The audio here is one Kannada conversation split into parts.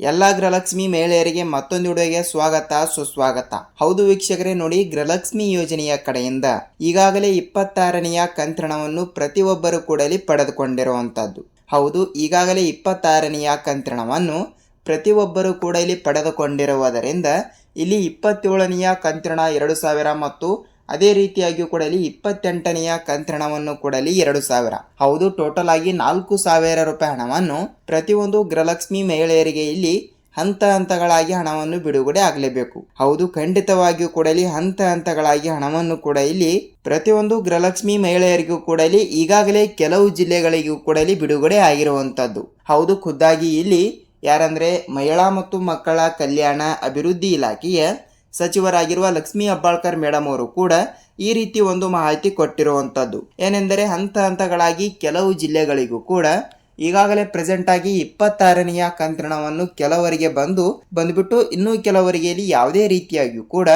ಎಲ್ಲ ಗೃಹಲಕ್ಷ್ಮಿ ಮಹಿಳೆಯರಿಗೆ ಮತ್ತೊಂದು ವಿಡಿಯೋಗೆ ಸ್ವಾಗತ ಸುಸ್ವಾಗತ. ಹೌದು ವೀಕ್ಷಕರೇ, ನೋಡಿ, ಗೃಹಲಕ್ಷ್ಮಿ ಯೋಜನೆಯ ಕಡೆಯಿಂದ ಈಗಾಗಲೇ 26ನೆಯ ಕಂತಿನವನ್ನು ಪ್ರತಿಯೊಬ್ಬರು ಕೂಡಲಿ ಪಡೆದುಕೊಂಡಿರುವಂತದ್ದು. ಹೌದು, ಈಗಾಗಲೇ 26ನೆಯ ಕಂತಿನವನ್ನು ಪ್ರತಿಯೊಬ್ಬರು ಕೂಡ ಇಲ್ಲಿ ಪಡೆದುಕೊಂಡಿರುವುದರಿಂದ ಇಲ್ಲಿ 27ನೆಯ ಕಂತಿನ 2000 ಮತ್ತು ಅದೇ ರೀತಿಯಾಗಿ ಕೂಡ ಇಲ್ಲಿ 28ನೆಯ ಕಂತಿನವನ್ನು ಕೂಡ ಇಲ್ಲಿ 2000. ಹೌದು, ಟೋಟಲ್ ಆಗಿ 4000 ರೂಪಾಯಿ ಹಣವನ್ನು ಪ್ರತಿಯೊಂದು ಗೃಹಲಕ್ಷ್ಮಿ ಮಹಿಳೆಯರಿಗೆ ಇಲ್ಲಿ ಹಂತ ಹಂತಗಳಾಗಿ ಹಣವನ್ನು ಬಿಡುಗಡೆ ಆಗಲೇಬೇಕು. ಹೌದು, ಖಂಡಿತವಾಗಿಯೂ ಕೂಡ ಇಲ್ಲಿ ಹಂತ ಹಂತಗಳಾಗಿ ಹಣವನ್ನು ಕೂಡ ಇಲ್ಲಿ ಪ್ರತಿಯೊಂದು ಗೃಹಲಕ್ಷ್ಮಿ ಮಹಿಳೆಯರಿಗೂ ಕೂಡ ಇಲ್ಲಿ ಈಗಾಗಲೇ ಕೆಲವು ಜಿಲ್ಲೆಗಳಿಗೂ ಕೂಡ ಇಲ್ಲಿ ಬಿಡುಗಡೆ ಆಗಿರುವಂತದ್ದು. ಹೌದು, ಖುದ್ದಾಗಿ ಇಲ್ಲಿ ಯಾರಂದ್ರೆ ಮಹಿಳಾ ಮತ್ತು ಮಕ್ಕಳ ಕಲ್ಯಾಣ ಅಭಿವೃದ್ಧಿ ಇಲಾಖೆಯ ಸಚಿವರಾಗಿರುವ ಲಕ್ಷ್ಮೀ ಹೆಬ್ಬಾಳ್ಕರ್ ಮೇಡಮ್ ಅವರು ಕೂಡ ಈ ರೀತಿ ಒಂದು ಮಾಹಿತಿ ಕೊಟ್ಟಿರುವಂತದ್ದು. ಏನೆಂದರೆ ಹಂತ ಹಂತಗಳಾಗಿ ಕೆಲವು ಜಿಲ್ಲೆಗಳಿಗೂ ಕೂಡ ಈಗಾಗಲೇ ಪ್ರೆಸೆಂಟ್ ಆಗಿ 26ನೆಯ ಕಂತಿನವನ್ನು ಕೆಲವರಿಗೆ ಬಂದ್ಬಿಟ್ಟು ಇನ್ನೂ ಕೆಲವರಿಗೆ ಇಲ್ಲಿ ಯಾವುದೇ ರೀತಿಯಾಗಿಯೂ ಕೂಡ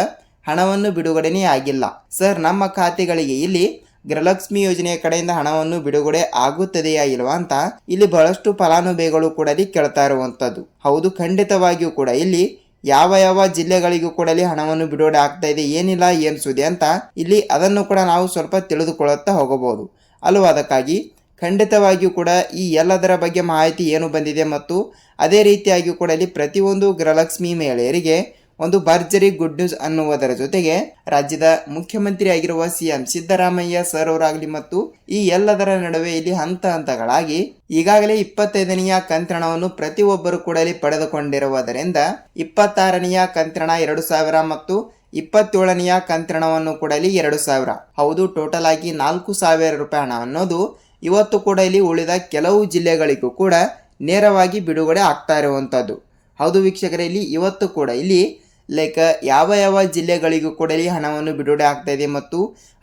ಹಣವನ್ನು ಬಿಡುಗಡೆನೇ ಆಗಿಲ್ಲ. ಸರ್, ನಮ್ಮ ಖಾತೆಗಳಿಗೆ ಇಲ್ಲಿ ಗೃಹಲಕ್ಷ್ಮಿ ಯೋಜನೆಯ ಕಡೆಯಿಂದ ಹಣವನ್ನು ಬಿಡುಗಡೆ ಆಗುತ್ತದೆಯಾ ಇಲ್ವಾ ಅಂತ ಇಲ್ಲಿ ಬಹಳಷ್ಟು ಫಲಾನುಭವಿಗಳು ಕೂಡ ಇಲ್ಲಿ ಕೇಳ್ತಾ ಇರುವಂತದ್ದು. ಹೌದು, ಖಂಡಿತವಾಗಿಯೂ ಕೂಡ ಇಲ್ಲಿ ಯಾವ ಜಿಲ್ಲೆಗಳಿಗೂ ಕೂಡ ಇಲ್ಲಿ ಹಣವನ್ನು ಬಿಡುಗಡೆ ಆಗ್ತಾ ಇದೆ, ಏನಿಲ್ಲ ಏನ್ ಸುದ್ದಿ ಅಂತ ಇಲ್ಲಿ ಅದನ್ನು ಕೂಡ ನಾವು ಸ್ವಲ್ಪ ತಿಳಿದುಕೊಳ್ಳುತ್ತಾ ಹೋಗಬಹುದು ಅಲ್ವಾ. ಅದಕ್ಕಾಗಿ ಖಂಡಿತವಾಗಿಯೂ ಕೂಡ ಈ ಎಲ್ಲದರ ಬಗ್ಗೆ ಮಾಹಿತಿ ಏನು ಬಂದಿದೆ ಮತ್ತು ಅದೇ ರೀತಿಯಾಗಿ ಕೂಡ ಇಲ್ಲಿ ಪ್ರತಿಯೊಂದು ಗೃಹಲಕ್ಷ್ಮಿ ಮಹಿಳೆಯರಿಗೆ ಒಂದು ಭರ್ಜರಿ ಗುಡ್ ನ್ಯೂಸ್ ಅನ್ನುವುದರ ಜೊತೆಗೆ ರಾಜ್ಯದ ಮುಖ್ಯಮಂತ್ರಿ ಆಗಿರುವ ಸಿಎಂ ಸಿದ್ದರಾಮಯ್ಯ ಸರ್ ಅವರಾಗಲಿ ಮತ್ತು ಈ ಎಲ್ಲದರ ನಡುವೆ ಇಲ್ಲಿ ಹಂತ ಹಂತಗಳಾಗಿ ಈಗಾಗಲೇ 25ನೆಯ ಕಂತಿನವನ್ನು ಪ್ರತಿಯೊಬ್ಬರು ಕೂಡ ಇಲ್ಲಿ ಪಡೆದುಕೊಂಡಿರುವುದರಿಂದ 26ನೆಯ ಕಂತಿನ 2000 ಮತ್ತು 27ನೆಯ ಕಂತಿನವನ್ನು ಕೂಡ ಇಲ್ಲಿ 2000. ಹೌದು, ಟೋಟಲ್ ಆಗಿ 4000 ರೂಪಾಯಿ ಹಣ ಅನ್ನೋದು ಇವತ್ತು ಕೂಡ ಇಲ್ಲಿ ಉಳಿದ ಕೆಲವು ಜಿಲ್ಲೆಗಳಿಗೂ ಕೂಡ ನೇರವಾಗಿ ಬಿಡುಗಡೆ ಆಗ್ತಾ ಇರುವಂತದ್ದು. ಹೌದು ವೀಕ್ಷಕರೇ, ಇಲ್ಲಿ ಇವತ್ತು ಕೂಡ ಇಲ್ಲಿ ಯಾವ ಜಿಲ್ಲೆಗಳಿಗೂ ಕೂಡ ಇಲ್ಲಿ ಹಣವನ್ನು ಬಿಡುಗಡೆ ಆಗ್ತಾ ಇದೆ ಮತ್ತು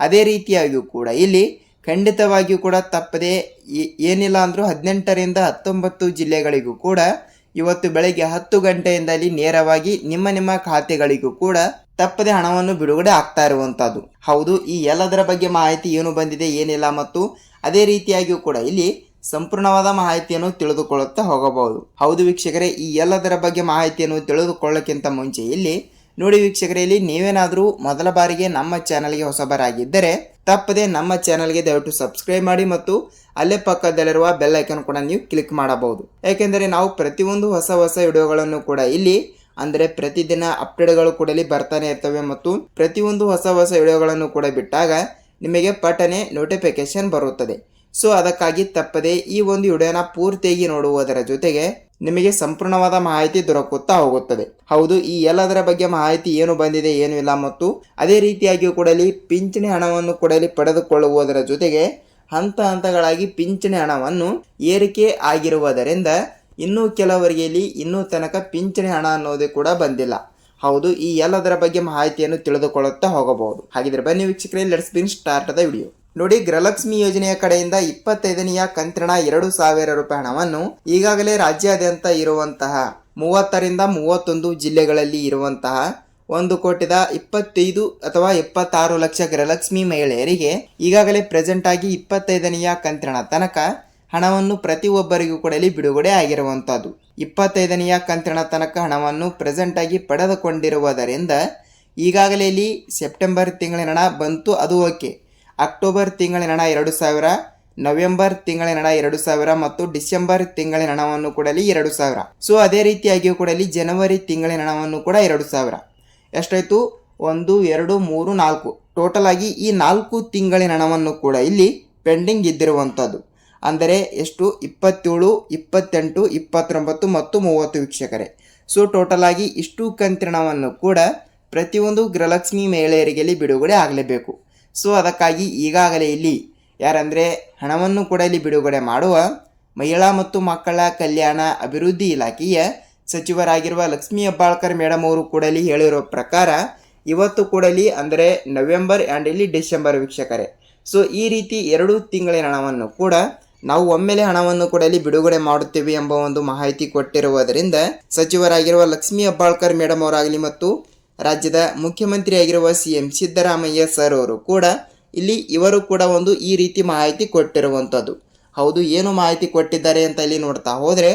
ಅದೇ ರೀತಿಯಾಗಿಯೂ ಕೂಡ ಇಲ್ಲಿ ಖಂಡಿತವಾಗಿಯೂ ಕೂಡ ತಪ್ಪದೆ ಏನಿಲ್ಲ ಅಂದ್ರೂ 18ರಿಂದ 19 ಜಿಲ್ಲೆಗಳಿಗೂ ಕೂಡ ಇವತ್ತು ಬೆಳಗ್ಗೆ 10 ಗಂಟೆಯಿಂದ ಇಲ್ಲಿ ನೇರವಾಗಿ ನಿಮ್ಮ ಖಾತೆಗಳಿಗೂ ಕೂಡ ತಪ್ಪದೆ ಹಣವನ್ನು ಬಿಡುಗಡೆ ಆಗ್ತಾ ಇರುವಂತದ್ದು. ಹೌದು, ಈ ಎಲ್ಲದರ ಬಗ್ಗೆ ಮಾಹಿತಿ ಏನು ಬಂದಿದೆ ಏನಿಲ್ಲ ಮತ್ತು ಅದೇ ರೀತಿಯಾಗಿಯೂ ಕೂಡ ಇಲ್ಲಿ ಸಂಪೂರ್ಣವಾದ ಮಾಹಿತಿಯನ್ನು ತಿಳಿದುಕೊಳ್ಳುತ್ತಾ ಹೋಗಬಹುದು. ಹೌದು ವೀಕ್ಷಕರೇ, ಈ ಎಲ್ಲದರ ಬಗ್ಗೆ ಮಾಹಿತಿಯನ್ನು ತಿಳಿದುಕೊಳ್ಳಕ್ಕಿಂತ ಮುಂಚೆ ಇಲ್ಲಿ ನೋಡಿ ವೀಕ್ಷಕರೇ, ಇಲ್ಲಿ ನೀವೇನಾದರೂ ಮೊದಲ ಬಾರಿಗೆ ನಮ್ಮ ಚಾನಲ್ಗೆ ಹೊಸಬರಾಗಿದ್ದರೆ ತಪ್ಪದೆ ನಮ್ಮ ಚಾನಲ್ಗೆ ದಯವಿಟ್ಟು ಸಬ್ಸ್ಕ್ರೈಬ್ ಮಾಡಿ ಮತ್ತು ಅಲ್ಲೇ ಪಕ್ಕದಲ್ಲಿರುವ ಬೆಲ್ ಐಕನ್ ಕೂಡ ನೀವು ಕ್ಲಿಕ್ ಮಾಡಬಹುದು. ಯಾಕೆಂದರೆ ನಾವು ಪ್ರತಿಯೊಂದು ಹೊಸ ವಿಡಿಯೋಗಳನ್ನು ಕೂಡ ಇಲ್ಲಿ ಅಂದರೆ ಪ್ರತಿದಿನ ಅಪ್ಡೇಟ್ಗಳು ಕೂಡ ಇಲ್ಲಿ ಬರ್ತಾನೆ ಇರ್ತವೆ ಮತ್ತು ಪ್ರತಿಯೊಂದು ಹೊಸ ವಿಡಿಯೋಗಳನ್ನು ಕೂಡ ಬಿಟ್ಟಾಗ ನಿಮಗೆ ಪಟನೆ ನೋಟಿಫಿಕೇಶನ್ ಬರುತ್ತದೆ. ಸೊ ಅದಕ್ಕಾಗಿ ತಪ್ಪದೆ ಈ ಒಂದು ವಿಡಿಯೋನ ಪೂರ್ತಿಯಾಗಿ ನೋಡುವುದರ ಜೊತೆಗೆ ನಿಮಗೆ ಸಂಪೂರ್ಣವಾದ ಮಾಹಿತಿ ದೊರಕುತ್ತಾ ಹೋಗುತ್ತದೆ. ಹೌದು, ಈ ಎಲ್ಲದರ ಬಗ್ಗೆ ಮಾಹಿತಿ ಏನು ಬಂದಿದೆ ಏನು ಇಲ್ಲ ಮತ್ತು ಅದೇ ರೀತಿಯಾಗಿಯೂ ಕೂಡ ಇಲ್ಲಿ ಪಿಂಚಣಿ ಹಣವನ್ನು ಕೂಡ ಇಲ್ಲಿ ಪಡೆದುಕೊಳ್ಳುವುದರ ಜೊತೆಗೆ ಹಂತ ಹಂತಗಳಾಗಿ ಪಿಂಚಣಿ ಹಣವನ್ನು ಏರಿಕೆ ಆಗಿರುವುದರಿಂದ ಇನ್ನೂ ಕೆಲವರಿಗೆ ಇಲ್ಲಿ ಇನ್ನೂ ತನಕ ಪಿಂಚಣಿ ಹಣ ಅನ್ನೋದೇ ಕೂಡ ಬಂದಿಲ್ಲ. ಹೌದು, ಈ ಎಲ್ಲದರ ಬಗ್ಗೆ ಮಾಹಿತಿಯನ್ನು ತಿಳಿದುಕೊಳ್ಳುತ್ತಾ ಹೋಗಬಹುದು. ಹಾಗಿದ್ರೆ ಬನ್ನಿ ವೀಕ್ಷಕರೇ, let's begin start the video. ನೋಡಿ, ಗೃಹಲಕ್ಷ್ಮಿ ಯೋಜನೆಯ ಕಡೆಯಿಂದ 25ನೆಯ ಕಂತಿನ 2000 ರೂಪಾಯಿ ಹಣವನ್ನು ಈಗಾಗಲೇ ರಾಜ್ಯಾದ್ಯಂತ ಇರುವಂತಹ 30ರಿಂದ 31 ಜಿಲ್ಲೆಗಳಲ್ಲಿ ಇರುವಂತಹ 1,25 ಅಥವಾ 76 ಲಕ್ಷ ಗೃಹಲಕ್ಷ್ಮಿ ಮಹಿಳೆಯರಿಗೆ ಈಗಾಗಲೇ ಪ್ರೆಸೆಂಟ್ ಆಗಿ 25ನೆಯ ಕಂತಿನ ತನಕ ಹಣವನ್ನು ಪ್ರತಿಯೊಬ್ಬರಿಗೂ ಕೂಡ ಇಲ್ಲಿ ಬಿಡುಗಡೆ ಆಗಿರುವಂತದ್ದು. 25ನೆಯ ಕಂತಿನ ತನಕ ಹಣವನ್ನು ಪ್ರೆಸೆಂಟ್ ಆಗಿ ಪಡೆದುಕೊಂಡಿರುವುದರಿಂದ ಈಗಾಗಲೇ ಇಲ್ಲಿ ಸೆಪ್ಟೆಂಬರ್ ತಿಂಗಳಿನ ಹಣ ಬಂತು, ಅದು ಓಕೆ. ಅಕ್ಟೋಬರ್ ತಿಂಗಳಿನ ಹಣ 2000, ನವೆಂಬರ್ ತಿಂಗಳಿನ ಹಣ 2000 ಮತ್ತು ಡಿಸೆಂಬರ್ ತಿಂಗಳಿನ ಹಣವನ್ನು ಕೂಡ ಇಲ್ಲಿ 2000. ಸೊ ಅದೇ ರೀತಿಯಾಗಿಯೂ ಕೂಡ ಇಲ್ಲಿ ಜನವರಿ ತಿಂಗಳಿನ ಹಣವನ್ನು ಕೂಡ 2000. ಎಷ್ಟಾಯ್ತು? 1, 2, 3, 4 ಟೋಟಲ್ ಆಗಿ ಈ 4 ತಿಂಗಳಿನ ಹಣವನ್ನು ಕೂಡ ಇಲ್ಲಿ ಪೆಂಡಿಂಗ್ ಇದ್ದಿರುವಂಥದ್ದು. ಅಂದರೆ ಎಷ್ಟು? 27, 28, 29 ಮತ್ತು 30 ವೀಕ್ಷಕರೇ. ಸೊ ಟೋಟಲ್ ಆಗಿ ಇಷ್ಟು ಕಂತಿನವನ್ನು ಕೂಡ ಪ್ರತಿಯೊಂದು ಗೃಹಲಕ್ಷ್ಮಿ ಮಹಿಳೆಯರಿಗೆ ಇಲ್ಲಿ ಬಿಡುಗಡೆ ಆಗಲೇಬೇಕು. ಸೊ ಅದಕ್ಕಾಗಿ ಈಗಾಗಲೇ ಇಲ್ಲಿ ಯಾರಂದರೆ ಹಣವನ್ನು ಕೂಡ ಇಲ್ಲಿ ಬಿಡುಗಡೆ ಮಾಡುವ ಮಹಿಳಾ ಮತ್ತು ಮಕ್ಕಳ ಕಲ್ಯಾಣ ಅಭಿವೃದ್ಧಿ ಇಲಾಖೆಯ ಸಚಿವರಾಗಿರುವ ಲಕ್ಷ್ಮೀ ಹೆಬ್ಬಾಳ್ಕರ್ ಮೇಡಮ್ ಅವರು ಕೂಡ ಇಲ್ಲಿ ಹೇಳಿರೋ ಪ್ರಕಾರ ಇವತ್ತು ಕೂಡ ಇಲ್ಲಿ ಅಂದರೆ ನವೆಂಬರ್ ಆ್ಯಂಡ್ ಇಲ್ಲಿ ಡಿಸೆಂಬರ್ ವೀಕ್ಷಕರೇ. ಸೊ ಈ ರೀತಿ 2 ತಿಂಗಳಿನ ಹಣವನ್ನು ಕೂಡ ನಾವು ಒಮ್ಮೆಲೆ ಹಣವನ್ನು ಕೂಡ ಇಲ್ಲಿ ಬಿಡುಗಡೆ ಮಾಡುತ್ತೇವೆ ಎಂಬ ಒಂದು ಮಾಹಿತಿ ಕೊಟ್ಟಿರುವುದರಿಂದ ಸಚಿವರಾಗಿರುವ ಲಕ್ಷ್ಮೀ ಹೆಬ್ಬಾಳ್ಕರ್ ಮೇಡಮ್ ಅವರಾಗಲಿ ಮತ್ತು ರಾಜ್ಯದ ಮುಖ್ಯಮಂತ್ರಿ ಆಗಿರುವ ಸಿಎಂ ಸಿದ್ದರಾಮಯ್ಯ ಸರ್ ಅವರು ಕೂಡ ಇಲ್ಲಿ ಇವರು ಕೂಡ ಒಂದು ಈ ರೀತಿ ಮಾಹಿತಿ ಕೊಟ್ಟಿರುವಂಥದ್ದು. ಹೌದು, ಏನು ಮಾಹಿತಿ ಕೊಟ್ಟಿದ್ದಾರೆ ಅಂತ ಇಲ್ಲಿ ನೋಡ್ತಾ ಹೋದರೆ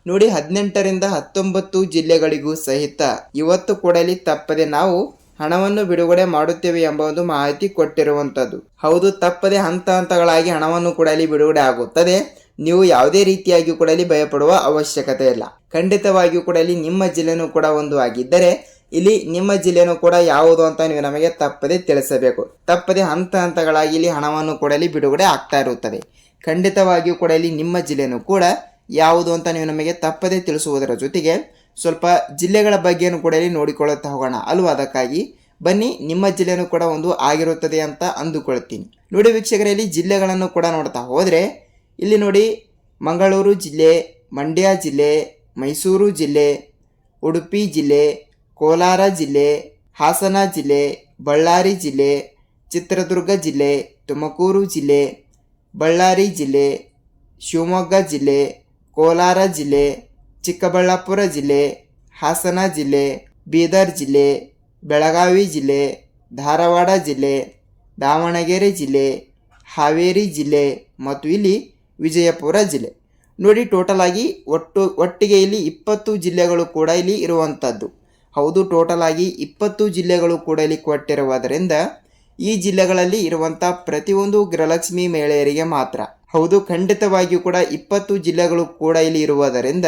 ನೋಡಿ 18ರಿಂದ 19 ಜಿಲ್ಲೆಗಳಿಗೂ ಸಹಿತ ಇವತ್ತು ಕೂಡ ಇಲ್ಲಿ ತಪ್ಪದೆ ನಾವು ಹಣವನ್ನು ಬಿಡುಗಡೆ ಮಾಡುತ್ತೇವೆ ಎಂಬ ಒಂದು ಮಾಹಿತಿ ಕೊಟ್ಟಿರುವಂಥದ್ದು. ಹೌದು, ತಪ್ಪದೆ ಹಂತ ಹಂತಗಳಾಗಿ ಹಣವನ್ನು ಕೂಡ ಇಲ್ಲಿ ಬಿಡುಗಡೆ ಆಗುತ್ತದೆ. ನೀವು ಯಾವುದೇ ರೀತಿಯಾಗಿ ಕೂಡ ಇಲ್ಲಿ ಭಯಪಡುವ ಅವಶ್ಯಕತೆ ಇಲ್ಲ. ಖಂಡಿತವಾಗಿಯೂ ಕೂಡ ಇಲ್ಲಿ ನಿಮ್ಮ ಜಿಲ್ಲೆನೂ ಕೂಡ ಒಂದು ಆಗಿದ್ದರೆ ಇಲ್ಲಿ ನಿಮ್ಮ ಜಿಲ್ಲೆನೂ ಕೂಡ ಯಾವುದು ಅಂತ ನೀವು ನಮಗೆ ತಪ್ಪದೆ ತಿಳಿಸಬೇಕು. ತಪ್ಪದೆ ಹಂತ ಹಂತಗಳಾಗಿ ಇಲ್ಲಿ ಹಣವನ್ನು ಕೂಡ ಇಲ್ಲಿ ಬಿಡುಗಡೆ ಆಗ್ತಾ ಇರುತ್ತದೆ. ಖಂಡಿತವಾಗಿಯೂ ಕೂಡ ಇಲ್ಲಿ ನಿಮ್ಮ ಜಿಲ್ಲೆನೂ ಕೂಡ ಯಾವುದು ಅಂತ ನೀವು ನಮಗೆ ತಪ್ಪದೆ ತಿಳಿಸುವುದರ ಜೊತೆಗೆ ಸ್ವಲ್ಪ ಜಿಲ್ಲೆಗಳ ಬಗ್ಗೆನೂ ಕೂಡ ಇಲ್ಲಿ ನೋಡಿಕೊಳ್ಳುತ್ತಾ ಹೋಗೋಣ ಅಲ್ವಾ. ಅದಕ್ಕಾಗಿ ಬನ್ನಿ, ನಿಮ್ಮ ಜಿಲ್ಲೆನೂ ಕೂಡ ಒಂದು ಆಗಿರುತ್ತದೆ ಅಂತ ಅಂದುಕೊಳ್ತೀನಿ. ನೋಡಿ ವೀಕ್ಷಕರಲ್ಲಿ, ಜಿಲ್ಲೆಗಳನ್ನು ಕೂಡ ನೋಡ್ತಾ ಹೋದರೆ ಇಲ್ಲಿ ನೋಡಿ, ಮಂಗಳೂರು ಜಿಲ್ಲೆ, ಮಂಡ್ಯ ಜಿಲ್ಲೆ, ಮೈಸೂರು ಜಿಲ್ಲೆ, ಉಡುಪಿ ಜಿಲ್ಲೆ, ಕೋಲಾರ ಜಿಲ್ಲೆ, ಹಾಸನ ಜಿಲ್ಲೆ, ಬಳ್ಳಾರಿ ಜಿಲ್ಲೆ, ಚಿತ್ರದುರ್ಗ ಜಿಲ್ಲೆ, ತುಮಕೂರು ಜಿಲ್ಲೆ, ಬಳ್ಳಾರಿ ಜಿಲ್ಲೆ, ಶಿವಮೊಗ್ಗ ಜಿಲ್ಲೆ, ಕೋಲಾರ ಜಿಲ್ಲೆ, ಚಿಕ್ಕಬಳ್ಳಾಪುರ ಜಿಲ್ಲೆ, ಹಾಸನ ಜಿಲ್ಲೆ, ಬೀದರ್ ಜಿಲ್ಲೆ, ಬೆಳಗಾವಿ ಜಿಲ್ಲೆ, ಧಾರವಾಡ ಜಿಲ್ಲೆ, ದಾವಣಗೆರೆ ಜಿಲ್ಲೆ, ಹಾವೇರಿ ಜಿಲ್ಲೆ ಮತ್ತು ಇಲ್ಲಿ ವಿಜಯಪುರ ಜಿಲ್ಲೆ. ನೋಡಿ, ಟೋಟಲ್ ಆಗಿ ಒಟ್ಟಿಗೆ ಇಲ್ಲಿ 20 ಜಿಲ್ಲೆಗಳು ಕೂಡ ಇಲ್ಲಿ ಇರುವಂಥದ್ದು. ಹೌದು, ಟೋಟಲ್ ಆಗಿ 20 ಜಿಲ್ಲೆಗಳು ಕೂಡ ಇಲ್ಲಿ ಕೊಟ್ಟಿರುವುದರಿಂದ ಈ ಜಿಲ್ಲೆಗಳಲ್ಲಿ ಇರುವಂಥ ಪ್ರತಿಯೊಂದು ಗೃಹಲಕ್ಷ್ಮಿ ಮಹಿಳೆಯರಿಗೆ ಮಾತ್ರ. ಹೌದು, ಖಂಡಿತವಾಗಿಯೂ ಕೂಡ 20 ಜಿಲ್ಲೆಗಳು ಕೂಡ ಇಲ್ಲಿ ಇರುವುದರಿಂದ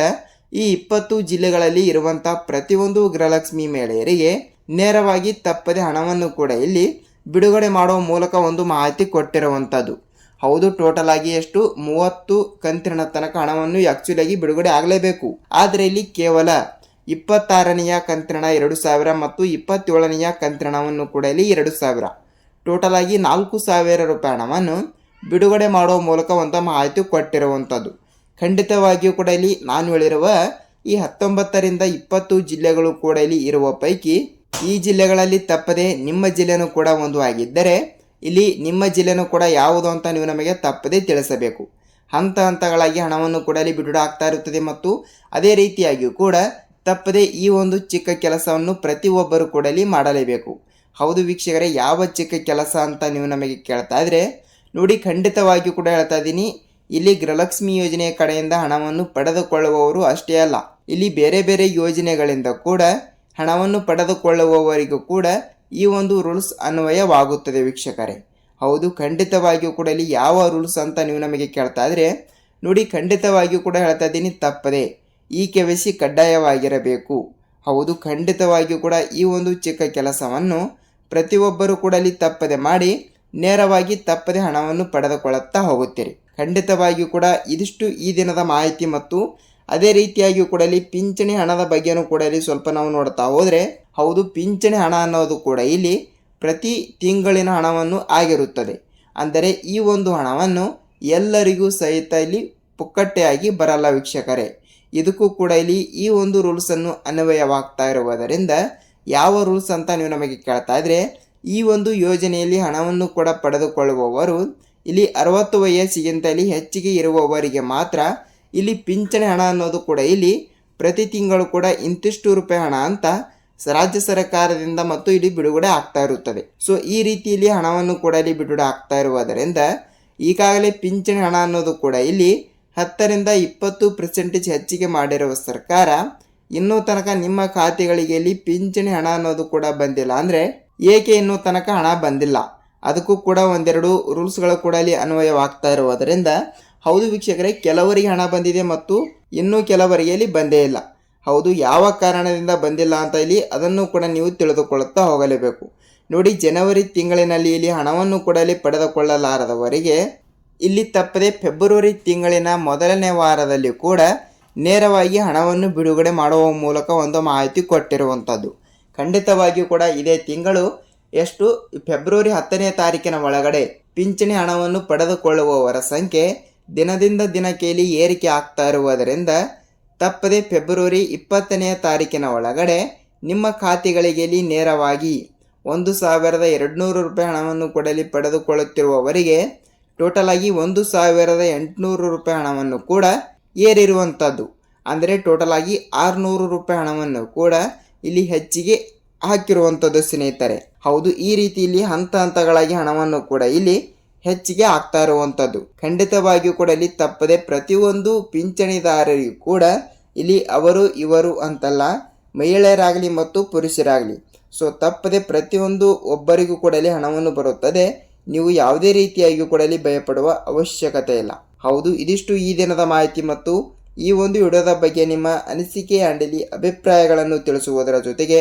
ಈ 20 ಜಿಲ್ಲೆಗಳಲ್ಲಿ ಇರುವಂಥ ಪ್ರತಿಯೊಂದು ಗೃಹಲಕ್ಷ್ಮಿ ಮಹಿಳೆಯರಿಗೆ ನೇರವಾಗಿ ತಪ್ಪದೆ ಹಣವನ್ನು ಕೂಡ ಇಲ್ಲಿ ಬಿಡುಗಡೆ ಮಾಡುವ ಮೂಲಕ ಒಂದು ಮಾಹಿತಿ ಕೊಟ್ಟಿರುವಂಥದ್ದು. ಹೌದು, ಟೋಟಲ್ ಆಗಿ ಎಷ್ಟು 30 ಕಂತಿನ ತನಕ ಹಣವನ್ನು ಆ್ಯಕ್ಚುಲಿಯಾಗಿ ಬಿಡುಗಡೆ ಆಗಲೇಬೇಕು. ಆದರೆ ಇಲ್ಲಿ ಕೇವಲ 26ನೆಯ ಕಂತಿನ 2,000 ಮತ್ತು 27ನೆಯ ಕಂತಿನವನ್ನು ಕೂಡ ಇಲ್ಲಿ 2,000, ಟೋಟಲ್ ಆಗಿ 4,000 ರೂಪಾಯಿ ಹಣವನ್ನು ಬಿಡುಗಡೆ ಮಾಡುವ ಮೂಲಕ ಒಂದು ಮಾಹಿತಿ ಕೊಟ್ಟಿರುವಂಥದ್ದು. ಖಂಡಿತವಾಗಿಯೂ ಕೂಡ ಇಲ್ಲಿ ನಾನು ಹೇಳಿರುವ ಈ 19ರಿಂದ 20 ಜಿಲ್ಲೆಗಳು ಕೂಡ ಇಲ್ಲಿ ಇರುವ ಪೈಕಿ ಈ ಜಿಲ್ಲೆಗಳಲ್ಲಿ ತಪ್ಪದೆ ನಿಮ್ಮ ಜಿಲ್ಲೆನೂ ಕೂಡ ಒಂದು ಆಗಿದ್ದರೆ ಇಲ್ಲಿ ನಿಮ್ಮ ಜಿಲ್ಲೆನೂ ಕೂಡ ಯಾವುದು ಅಂತ ನೀವು ನಮಗೆ ತಪ್ಪದೆ ತಿಳಿಸಬೇಕು. ಹಂತ ಹಂತಗಳಾಗಿ ಹಣವನ್ನು ಕೂಡ ಇಲ್ಲಿ ಬಿಡುಗಡೆ ಆಗ್ತಾ ಇರುತ್ತದೆ ಮತ್ತು ಅದೇ ರೀತಿಯಾಗಿಯೂ ಕೂಡ ತಪ್ಪದೆ ಈ ಒಂದು ಚಿಕ್ಕ ಕೆಲಸವನ್ನು ಪ್ರತಿಯೊಬ್ಬರು ಕೂಡ ಇಲ್ಲಿ ಮಾಡಲೇಬೇಕು. ಹೌದು ವೀಕ್ಷಕರೇ, ಯಾವ ಚಿಕ್ಕ ಕೆಲಸ ಅಂತ ನೀವು ನಮಗೆ ಕೇಳ್ತಾ ಇದ್ರೆ ನೋಡಿ, ಖಂಡಿತವಾಗಿಯೂ ಕೂಡ ಹೇಳ್ತಾ ಇದ್ದೀನಿ, ಇಲ್ಲಿ ಗೃಹಲಕ್ಷ್ಮಿ ಯೋಜನೆಯ ಕಡೆಯಿಂದ ಹಣವನ್ನು ಪಡೆದುಕೊಳ್ಳುವವರು ಅಷ್ಟೇ ಅಲ್ಲ, ಇಲ್ಲಿ ಬೇರೆ ಬೇರೆ ಯೋಜನೆಗಳಿಂದ ಕೂಡ ಹಣವನ್ನು ಪಡೆದುಕೊಳ್ಳುವವರಿಗೂ ಕೂಡ ಈ ಒಂದು ರೂಲ್ಸ್ ಅನ್ವಯವಾಗುತ್ತದೆ ವೀಕ್ಷಕರೇ. ಹೌದು, ಖಂಡಿತವಾಗಿಯೂ ಕೂಡ ಇಲ್ಲಿ ಯಾವ ರೂಲ್ಸ್ ಅಂತ ನೀವು ನಮಗೆ ಕೇಳ್ತಾ ಇದ್ರೆ ನೋಡಿ, ಖಂಡಿತವಾಗಿಯೂ ಕೂಡ ಹೇಳ್ತಾ ಇದ್ದೀನಿ, ತಪ್ಪದೆ ಈ KYC ಕಡ್ಡಾಯವಾಗಿರಬೇಕು. ಹೌದು, ಖಂಡಿತವಾಗಿಯೂ ಕೂಡ ಈ ಒಂದು ಚಿಕ್ಕ ಕೆಲಸವನ್ನು ಪ್ರತಿಯೊಬ್ಬರು ಕೂಡ ಇಲ್ಲಿ ತಪ್ಪದೆ ಮಾಡಿ ನೇರವಾಗಿ ತಪ್ಪದೆ ಹಣವನ್ನು ಪಡೆದುಕೊಳ್ಳುತ್ತಾ ಹೋಗುತ್ತೀರಿ. ಖಂಡಿತವಾಗಿಯೂ ಕೂಡ ಇದಿಷ್ಟು ಈ ದಿನದ ಮಾಹಿತಿ. ಮತ್ತು ಅದೇ ರೀತಿಯಾಗಿಯೂ ಕೂಡ ಇಲ್ಲಿ ಪಿಂಚಣಿ ಹಣದ ಬಗ್ಗೆನೂ ಕೂಡ ಇಲ್ಲಿ ಸ್ವಲ್ಪ ನಾವು ನೋಡ್ತಾ ಹೋದರೆ, ಹೌದು, ಪಿಂಚಣಿ ಹಣ ಅನ್ನೋದು ಕೂಡ ಇಲ್ಲಿ ಪ್ರತಿ ತಿಂಗಳಿನ ಹಣವನ್ನು ಆಗಿರುತ್ತದೆ. ಅಂದರೆ ಈ ಒಂದು ಹಣವನ್ನು ಎಲ್ಲರಿಗೂ ಸಹಿತ ಇಲ್ಲಿ ಪುಕ್ಕಟ್ಟೆಯಾಗಿ ಬರಲ್ಲ ವೀಕ್ಷಕರೇ. ಇದಕ್ಕೂ ಕೂಡ ಇಲ್ಲಿ ಈ ಒಂದು ರೂಲ್ಸನ್ನು ಅನ್ವಯವಾಗ್ತಾ ಇರುವುದರಿಂದ ಯಾವ ರೂಲ್ಸ್ ಅಂತ ನೀವು ನಮಗೆ ಕೇಳ್ತಾ ಇದ್ರೆ, ಈ ಒಂದು ಯೋಜನೆಯಲ್ಲಿ ಹಣವನ್ನು ಕೂಡ ಪಡೆದುಕೊಳ್ಳುವವರು ಇಲ್ಲಿ 60 ವಯಸ್ಸಿಗಿಂತ ಇಲ್ಲಿ ಹೆಚ್ಚಿಗೆ ಇರುವವರಿಗೆ ಮಾತ್ರ ಇಲ್ಲಿ ಪಿಂಚಣಿ ಹಣ ಅನ್ನೋದು ಕೂಡ ಇಲ್ಲಿ ಪ್ರತಿ ತಿಂಗಳು ಕೂಡ ಇಂತಿಷ್ಟು ರೂಪಾಯಿ ಹಣ ಅಂತ ರಾಜ್ಯ ಸರ್ಕಾರದಿಂದ ಮತ್ತು ಇಲ್ಲಿ ಬಿಡುಗಡೆ ಆಗ್ತಾ ಇರುತ್ತದೆ. ಸೊ ಈ ರೀತಿಯಲ್ಲಿ ಹಣವನ್ನು ಕೂಡ ಇಲ್ಲಿ ಬಿಡುಗಡೆ ಆಗ್ತಾ ಇರುವುದರಿಂದ ಈಗಾಗಲೇ ಪಿಂಚಣಿ ಹಣ ಅನ್ನೋದು ಕೂಡ ಇಲ್ಲಿ 10ರಿಂದ 20% ಹೆಚ್ಚಿಗೆ ಮಾಡಿರುವ ಸರ್ಕಾರ ಇನ್ನೂ ತನಕ ನಿಮ್ಮ ಖಾತೆಗಳಿಗೆ ಇಲ್ಲಿ ಪಿಂಚಣಿ ಹಣ ಅನ್ನೋದು ಕೂಡ ಬಂದಿಲ್ಲ. ಅಂದರೆ ಏಕೆ ಇನ್ನೂ ತನಕ ಹಣ ಬಂದಿಲ್ಲ, ಅದಕ್ಕೂ ಕೂಡ ಒಂದೆರಡು ರೂಲ್ಸ್ಗಳು ಕೂಡ ಇಲ್ಲಿ ಅನ್ವಯವಾಗ್ತಾ ಇರುವುದರಿಂದ ಹೌದು ವೀಕ್ಷಕರೇ, ಕೆಲವರಿಗೆ ಹಣ ಬಂದಿದೆ ಮತ್ತು ಇನ್ನೂ ಕೆಲವರಿಗೆ ಇಲ್ಲಿ ಬಂದೇ ಇಲ್ಲ. ಹೌದು, ಯಾವ ಕಾರಣದಿಂದ ಬಂದಿಲ್ಲ ಅಂತ ಇಲ್ಲಿ ಅದನ್ನು ಕೂಡ ನೀವು ತಿಳಿದುಕೊಳ್ಳುತ್ತಾ ಹೋಗಲೇಬೇಕು. ನೋಡಿ, ಜನವರಿ ತಿಂಗಳಿನಲ್ಲಿ ಇಲ್ಲಿ ಹಣವನ್ನು ಕೂಡ ಇಲ್ಲಿ ಪಡೆದುಕೊಳ್ಳಲಾರದವರಿಗೆ ಇಲ್ಲಿ ತಪ್ಪದೆ ಫೆಬ್ರವರಿ ತಿಂಗಳಿನ ಮೊದಲನೇ ವಾರದಲ್ಲಿ ಕೂಡ ನೇರವಾಗಿ ಹಣವನ್ನು ಬಿಡುಗಡೆ ಮಾಡುವ ಮೂಲಕ ಒಂದು ಮಾಹಿತಿ ಕೊಟ್ಟಿರುವಂಥದ್ದು. ಖಂಡಿತವಾಗಿಯೂ ಕೂಡ ಇದೇ ತಿಂಗಳು ಫೆಬ್ರವರಿ 10ನೇ ತಾರೀಕಿನ ಒಳಗಡೆ ಪಿಂಚಣಿ ಹಣವನ್ನು ಪಡೆದುಕೊಳ್ಳುವವರ ಸಂಖ್ಯೆ ದಿನದಿಂದ ದಿನಕ್ಕೆ ಇಲ್ಲಿ ಏರಿಕೆ ಆಗ್ತಾ ಇರುವುದರಿಂದ ತಪ್ಪದೆ ಫೆಬ್ರವರಿ 20ನೇ ತಾರೀಕಿನ ಒಳಗಡೆ ನಿಮ್ಮ ಖಾತೆಗಳಿಗೆ ಇಲ್ಲಿ ನೇರವಾಗಿ 1,200 ರೂಪಾಯಿ ಹಣವನ್ನು ಕೂಡ ಇಲ್ಲಿ ಪಡೆದುಕೊಳ್ಳುತ್ತಿರುವವರಿಗೆ ಟೋಟಲ್ ಆಗಿ 1,800 ರೂಪಾಯಿ ಹಣವನ್ನು ಕೂಡ ಏರಿರುವಂಥದ್ದು. ಅಂದರೆ ಟೋಟಲ್ ಆಗಿ 600 ರೂಪಾಯಿ ಹಣವನ್ನು ಕೂಡ ಇಲ್ಲಿ ಹೆಚ್ಚಿಗೆ ಹಾಕಿರುವಂಥದ್ದು ಸ್ನೇಹಿತರೆ. ಹೌದು, ಈ ರೀತಿ ಇಲ್ಲಿ ಹಂತ ಹಂತಗಳಾಗಿ ಹಣವನ್ನು ಕೂಡ ಇಲ್ಲಿ ಹೆಚ್ಚಿಗೆ ಆಗ್ತಾ ಇರುವಂಥದ್ದು. ಖಂಡಿತವಾಗಿಯೂ ಕೂಡ ಇಲ್ಲಿ ತಪ್ಪದೆ ಪ್ರತಿಯೊಂದು ಪಿಂಚಣಿದಾರರಿಗೂ ಕೂಡ ಇಲ್ಲಿ ಅವರು ಇವರು ಅಂತಲ್ಲ, ಮಹಿಳೆಯರಾಗಲಿ ಮತ್ತು ಪುರುಷರಾಗಲಿ. ಸೊ ತಪ್ಪದೆ ಪ್ರತಿಯೊಂದು ಒಬ್ಬರಿಗೂ ಕೂಡ ಇಲ್ಲಿ ಹಣವನ್ನು ಬರುತ್ತದೆ. ನೀವು ಯಾವುದೇ ರೀತಿಯಾಗಿ ಕೂಡ ಇಲ್ಲಿ ಭಯಪಡುವ ಅವಶ್ಯಕತೆ ಇಲ್ಲ. ಹೌದು, ಇದಿಷ್ಟು ಈ ದಿನದ ಮಾಹಿತಿ ಮತ್ತು ಈ ಒಂದು ವಿಡಿಯೋದ ಬಗ್ಗೆ ನಿಮ್ಮ ಅನಿಸಿಕೆ ಆ್ಯಂಡ್ ಇಲ್ಲಿ ಅಭಿಪ್ರಾಯಗಳನ್ನು ತಿಳಿಸುವುದರ ಜೊತೆಗೆ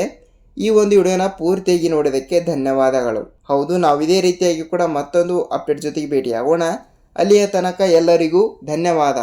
ಈ ಒಂದು ವಿಡಿಯೋನ ಪೂರ್ತಿಯಾಗಿ ನೋಡೋದಕ್ಕೆ ಧನ್ಯವಾದಗಳು. ಹೌದು, ನಾವು ಇದೇ ರೀತಿಯಾಗಿ ಕೂಡ ಮತ್ತೊಂದು ಅಪ್ಡೇಟ್ ಜೊತೆಗೆ ಭೇಟಿಯಾಗೋಣ. ಅಲ್ಲಿಯ ತನಕ ಎಲ್ಲರಿಗೂ ಧನ್ಯವಾದ.